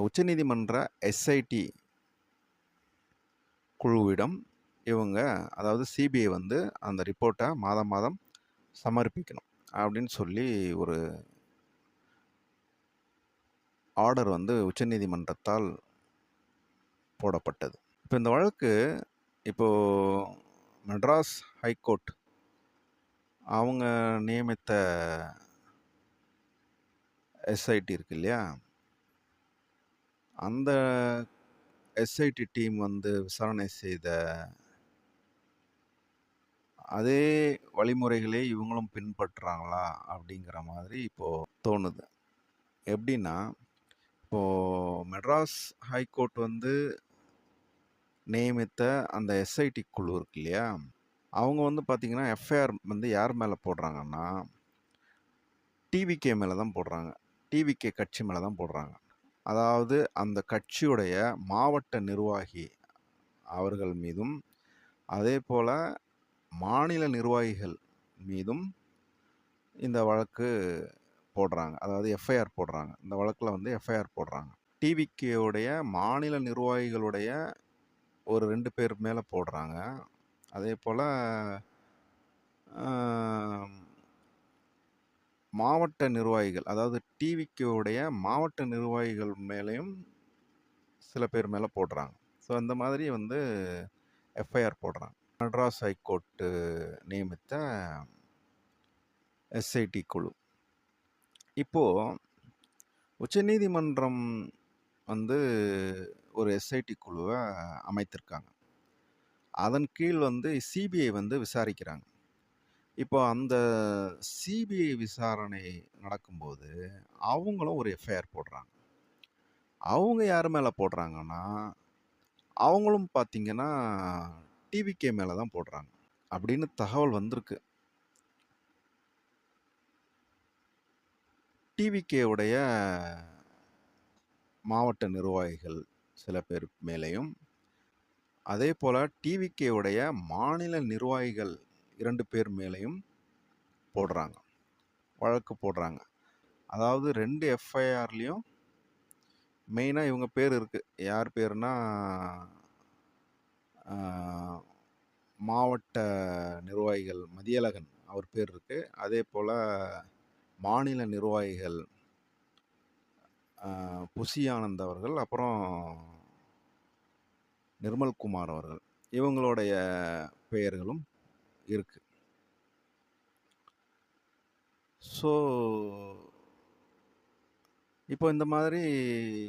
உச்சநீதிமன்ற எஸ்ஐடி குழுவிடம் இவங்க அதாவது சிபிஐ வந்து அந்த ரிப்போர்ட்டை மாதம் மாதம் சமர்ப்பிக்கணும் அப்படின்னு சொல்லி ஒரு ஆர்டர் வந்து உச்சநீதிமன்றத்தால் போடப்பட்டது. இப்போ இந்த வழக்கு மெட்ராஸ் ஹைகோர்ட் அவங்க நியமித்த எஸ்ஐடி இருக்கு இல்லையா, அந்த எஸ்ஐடி டீம் வந்து விசாரணை செய்த அதே வழிமுறைகளே இவங்களும் பின்பற்றுறாங்களா அப்படிங்கிற மாதிரி இப்போது தோணுது. எப்படின்னா, இப்போது மெட்ராஸ் ஹைகோர்ட் வந்து நியமித்த அந்த எஸ்ஐடி குழு இருக்கு இல்லையா, அவங்க வந்து பார்த்திங்கன்னா எஃப்ஐஆர் வந்து யார் மேலே போடுறாங்கன்னா டிவிகே மேலே தான் போடுறாங்க. டிவிகே கட்சி மேலே தான் போடுறாங்க. அதாவது அந்த கட்சியுடைய மாவட்ட நிர்வாகி அவர்கள் மீதும் அதே போல் மாநில நிர்வாகிகள் மீதும் இந்த வழக்கு போடுறாங்க. அதாவது எஃப்ஐஆர் போடுறாங்க. இந்த வழக்கில் வந்து எஃப்ஐஆர் போடுறாங்க. டிவிகேவுடைய மாநில நிர்வாகிகளுடைய ஒரு 2 பேர் மேலே போடுறாங்க. அதே போல் மாவட்ட நிர்வாகிகள், அதாவது டிவிகேவுடைய மாவட்ட நிர்வாகிகள் மேலேயும் சில பேர் மேலே போடுறாங்க. ஸோ அந்த மாதிரி வந்து எஃப்ஐஆர் போடுறாங்க. மெட்ராஸ் ஹைகோர்ட்டு நியமித்த எஸ்ஐடி குழு. இப்போது உச்சநீதிமன்றம் வந்து ஒரு எஸ்ஐடி குழுவை அமைத்திருக்காங்க. அதன் கீழ் வந்து சிபிஐ வந்து விசாரிக்கிறாங்க. இப்போ அந்த சிபிஐ விசாரணை நடக்கும்போது அவங்களும் ஒரு எஃப்ஐஆர் போடுறாங்க. அவங்க யார் மேலே போடுறாங்கன்னா, அவங்களும் பார்த்தீங்கன்னா டிவிகே மேலே தான் போடுறாங்க அப்படின்னு தகவல் வந்திருக்கு. டிவிகேவுடைய மாவட்ட நிர்வாகிகள் சில பேர் மேலேயும் அதே போல் டிவிகேவுடைய மாநில நிர்வாகிகள் 2 பேர் மேலேயும் போடுறாங்க, வழக்கு போடுறாங்க. அதாவது 2 எஃப்ஐஆர்லேயும் மெயினாக இவங்க பேர் இருக்குது. யார் பேர்னா மாவட்ட நிர்வாகிகள் மதியழகன் அவர் பேர் இருக்குது. அதே போல் மாநில நிர்வாகிகள் புசி ஆனந்த் அவர்கள், அப்புறம் நிர்மல்குமார் அவர்கள், இவங்களுடைய பெயர்களும் இருக்குது. ஸோ இப்போ இந்த மாதிரி